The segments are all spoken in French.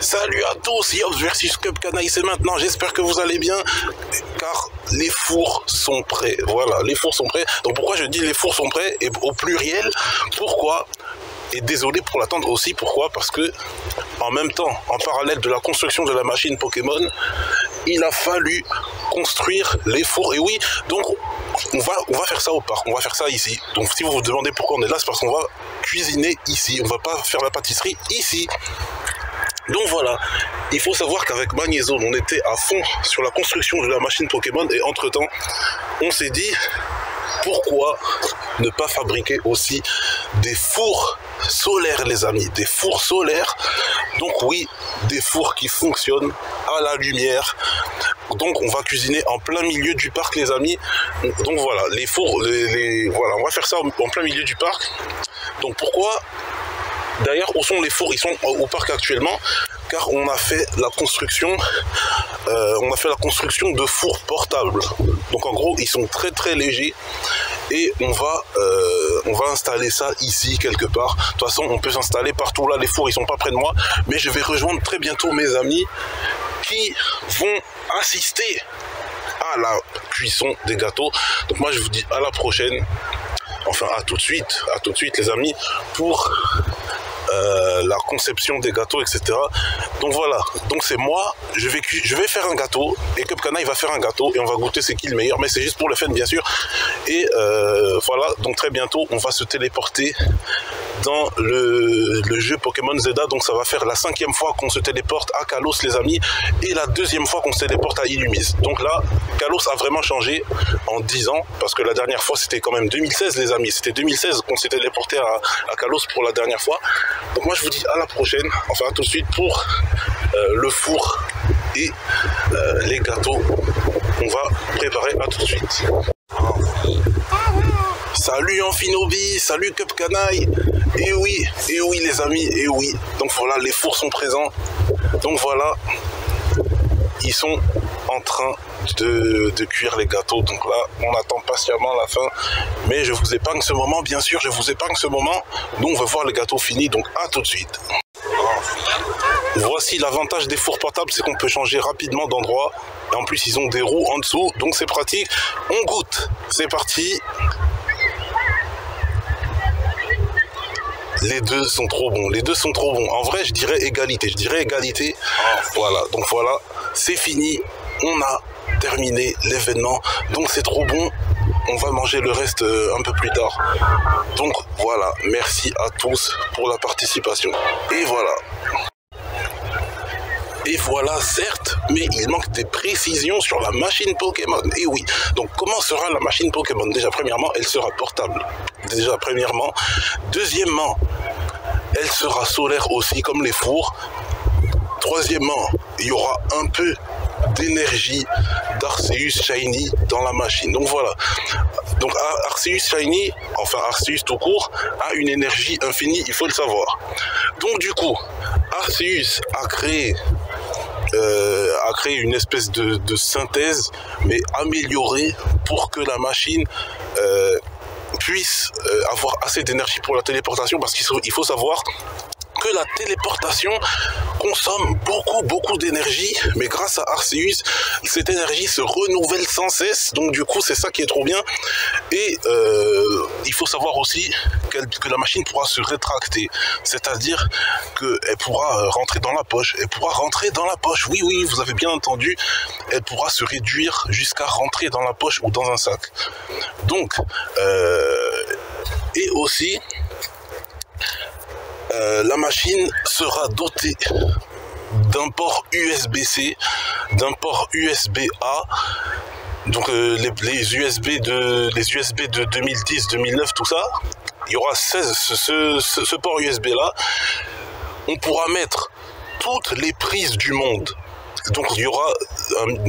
Salut à tous, Yops versus Cup Canaille, c'est maintenant, j'espère que vous allez bien, car les fours sont prêts, voilà, les fours sont prêts. Donc pourquoi je dis les fours sont prêts, et au pluriel, pourquoi? Et désolé pour l'attendre aussi, pourquoi? Parce que, en même temps, en parallèle de la construction de la machine Pokémon, il a fallu construire les fours, et oui, donc on va faire ça au parc, on va faire ça ici. Donc si vous vous demandez pourquoi on est là, c'est parce qu'on va cuisiner ici, on va pas faire la pâtisserie ici. Donc voilà, il faut savoir qu'avec Magnézone, on était à fond sur la construction de la machine Pokémon et entre-temps, on s'est dit, pourquoi ne pas fabriquer aussi des fours solaires, les amis, des fours solaires. Donc oui, des fours qui fonctionnent à la lumière. Donc on va cuisiner en plein milieu du parc, les amis. Donc voilà, les fours, voilà, on va faire ça en plein milieu du parc. Donc pourquoi? D'ailleurs, où sont les fours? Ils sont au parc actuellement, car on a fait la construction, de fours portables. Donc en gros, ils sont très très légers et on va installer ça ici quelque part. De toute façon, on peut s'installer partout. Là, les fours, ils sont pas près de moi, mais je vais rejoindre très bientôt mes amis qui vont assister à la cuisson des gâteaux. Donc moi, je vous dis à la prochaine. Enfin, à tout de suite les amis, pour la conception des gâteaux, etc. Donc voilà, donc c'est moi, je vais faire un gâteau, et Cup Canaille va faire un gâteau, et on va goûter c'est qui le meilleur, mais c'est juste pour le fun, bien sûr. Et voilà, donc très bientôt, on va se téléporter dans le jeu Pokémon Zeta. Donc ça va faire la 5e fois qu'on se téléporte à Kalos, les amis, et la 2e fois qu'on se téléporte à Illumise. Donc là, Kalos a vraiment changé en 10 ans, parce que la dernière fois c'était quand même 2016, les amis, c'était 2016 qu'on s'est téléporté à Kalos pour la dernière fois. Donc moi je vous dis à la prochaine, enfin à tout de suite pour le four et les gâteaux qu'on va préparer. À tout de suite. Salut Amphinobi, salut Cup Canaille. Et oui les amis, et oui. Donc voilà, les fours sont présents. Donc voilà, ils sont en train de cuire les gâteaux. Donc là, on attend patiemment la fin. Mais je vous épargne ce moment, bien sûr, je vous épargne ce moment. Nous, on va voir les gâteaux finis, donc à tout de suite. Voici l'avantage des fours portables, c'est qu'on peut changer rapidement d'endroit. Et en plus, ils ont des roues en dessous, donc c'est pratique. On goûte. C'est parti. Les deux sont trop bons, les deux sont trop bons. En vrai, je dirais égalité, Voilà, donc voilà, c'est fini. On a terminé l'événement. Donc c'est trop bon. On va manger le reste un peu plus tard. Donc voilà, merci à tous pour la participation. Et voilà. Et voilà, certes, mais il manque des précisions sur la machine Pokémon. Et oui, donc comment sera la machine Pokémon? Déjà, premièrement, elle sera portable. Déjà, premièrement. Deuxièmement, elle sera solaire aussi, comme les fours. Troisièmement, il y aura un peu d'énergie d'Arceus Shiny dans la machine. Donc voilà. Donc Arceus Shiny, enfin Arceus tout court, a une énergie infinie, il faut le savoir. Donc du coup, Arceus a créé une espèce de synthèse, mais améliorée pour que la machine puisse avoir assez d'énergie pour la téléportation, parce qu'il faut savoir que la téléportation consomme beaucoup d'énergie, mais grâce à Arceus, cette énergie se renouvelle sans cesse. Donc du coup, c'est ça qui est trop bien. Et il faut savoir aussi que la machine pourra se rétracter, c'est-à-dire qu'elle pourra rentrer dans la poche. Elle pourra rentrer dans la poche. Oui, vous avez bien entendu. Elle pourra se réduire jusqu'à rentrer dans la poche ou dans un sac. Donc, et aussi, la machine sera dotée d'un port USB-C, d'un port USB-A. Donc les USB de 2010, 2009, tout ça, il y aura ce port USB là. On pourra mettre toutes les prises du monde. Donc il y aura,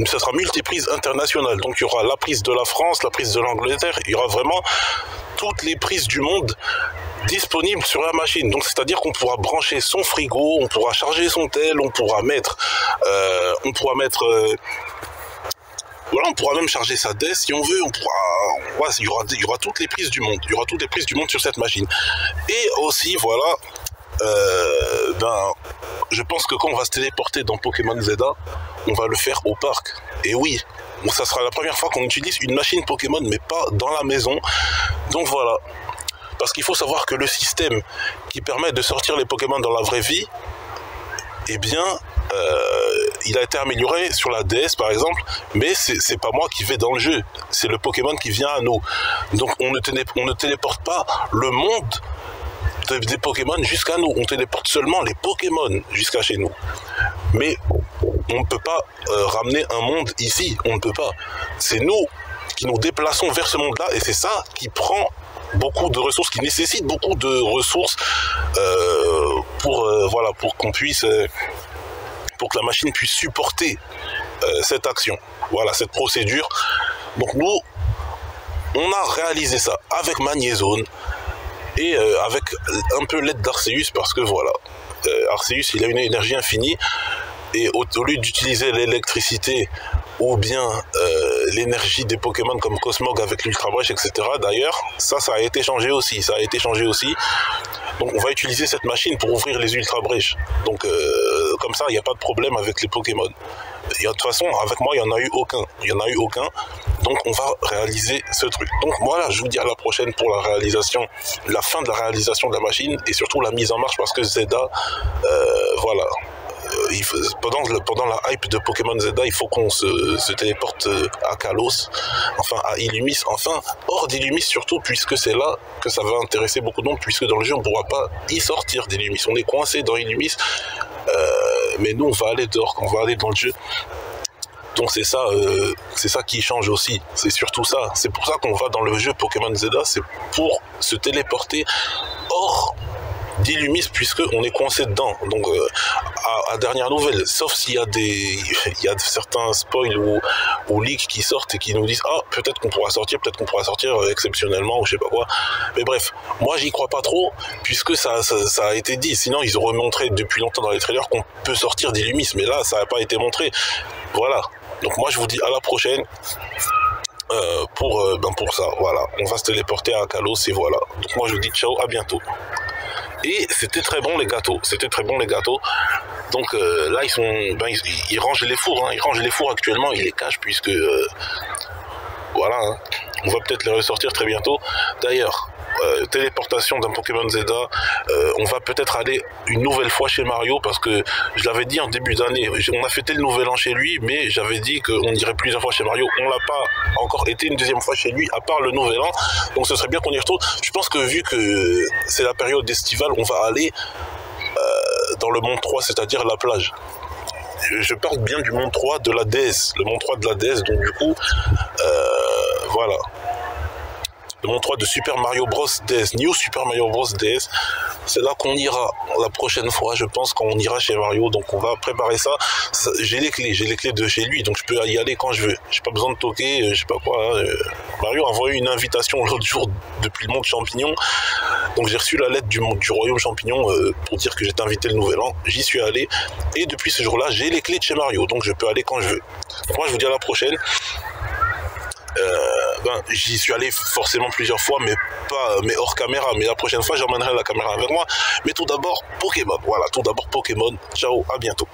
ça sera multiprise internationale. Donc il y aura la prise de la France, la prise de l'Angleterre. Il y aura vraiment toutes les prises du monde disponible sur la machine. Donc c'est à dire qu'on pourra brancher son frigo, on pourra charger son tel, on pourra mettre voilà, on pourra même charger sa DES si on veut. On pourra, il y aura toutes les prises du monde. Il y aura toutes les prises du monde sur cette machine. Et aussi, voilà, je pense que quand on va se téléporter dans Pokémon ZA, on va le faire au parc. Et oui, ça sera la première fois qu'on utilise une machine Pokémon, mais pas dans la maison. Donc voilà. Parce qu'il faut savoir que le système qui permet de sortir les Pokémon dans la vraie vie, eh bien, il a été amélioré sur la DS par exemple, mais c'est pas moi qui vais dans le jeu, c'est le Pokémon qui vient à nous. Donc on ne téléporte pas le monde des Pokémon jusqu'à nous, on téléporte seulement les Pokémon jusqu'à chez nous. Mais on ne peut pas ramener un monde ici, on ne peut pas. C'est nous qui nous déplaçons vers ce monde-là, et c'est ça qui prend beaucoup de ressources, qui nécessite beaucoup de ressources pour qu'on puisse, pour que la machine puisse supporter cette action, voilà, cette procédure. Donc nous, on a réalisé ça avec Magnézone et avec un peu l'aide d'Arceus, parce que voilà, Arceus, il a une énergie infinie, et au lieu d'utiliser l'électricité ou bien l'énergie des Pokémon comme Cosmog avec l'Ultra Brèche, etc. D'ailleurs, ça a été changé aussi, Donc on va utiliser cette machine pour ouvrir les Ultra Brèches. Donc comme ça, il n'y a pas de problème avec les Pokémon. De toute façon, avec moi, il n'y en a eu aucun. Donc on va réaliser ce truc. Donc voilà, je vous dis à la prochaine pour la fin de la réalisation de la machine, et surtout la mise en marche, parce que Zelda, voilà. Pendant la hype de Pokémon ZA, il faut qu'on se téléporte à Kalos, enfin à Illumis, enfin hors d'Illumis surtout, puisque c'est là que ça va intéresser beaucoup de monde, puisque dans le jeu on ne pourra pas y sortir d'Illumis, on est coincé dans Illumis, mais nous on va aller dehors, on va aller dans le jeu. Donc c'est ça qui change aussi, c'est surtout ça, c'est pour ça qu'on va dans le jeu Pokémon ZA, c'est pour se téléporter hors d'Illumis, puisqu'on est coincé dedans. Donc à dernière nouvelle, sauf s'il y a certains spoils ou leaks qui sortent et qui nous disent peut-être qu'on pourra sortir exceptionnellement ou je sais pas quoi, mais bref, moi j'y crois pas trop, puisque ça a été dit, sinon ils auraient montré depuis longtemps dans les trailers qu'on peut sortir d'Illumis, mais là ça n'a pas été montré, voilà. Donc moi je vous dis à la prochaine pour ça, voilà, on va se téléporter à Kalos, et voilà. Donc moi je vous dis ciao, à bientôt. Et c'était très bon les gâteaux, Donc là ils rangent les fours, actuellement, ils les cachent, puisque voilà, hein, on va peut-être les ressortir très bientôt. D'ailleurs, téléportation d'un Pokémon ZA, on va peut-être aller une nouvelle fois chez Mario, parce que je l'avais dit en début d'année, on a fêté le nouvel an chez lui, mais j'avais dit qu'on irait plusieurs fois chez Mario, on l'a pas encore été une deuxième fois chez lui, à part le nouvel an, donc ce serait bien qu'on y retourne. Je pense que vu que c'est la période estivale, on va aller dans le monde 3, c'est-à-dire la plage. Je parle bien du monde 3 de la DS, le monde 3 de la DS, donc du coup, voilà. Le monde 3 de Super Mario Bros DS, New Super Mario Bros DS, c'est là qu'on ira la prochaine fois, je pense, quand on ira chez Mario. Donc on va préparer ça. J'ai les clés de chez lui, donc je peux y aller quand je veux. J'ai pas besoin de toquer, je sais pas quoi. Mario a envoyé une invitation l'autre jour depuis le monde champignon, donc j'ai reçu la lettre du royaume champignon pour dire que j'étais invité le nouvel an. J'y suis allé, et depuis ce jour-là, j'ai les clés de chez Mario, donc je peux aller quand je veux. Donc moi je vous dis à la prochaine. J'y suis allé forcément plusieurs fois, mais hors caméra. Mais la prochaine fois, j'emmènerai la caméra avec moi. Mais tout d'abord, Pokémon. Voilà, tout d'abord Pokémon. Ciao, à bientôt.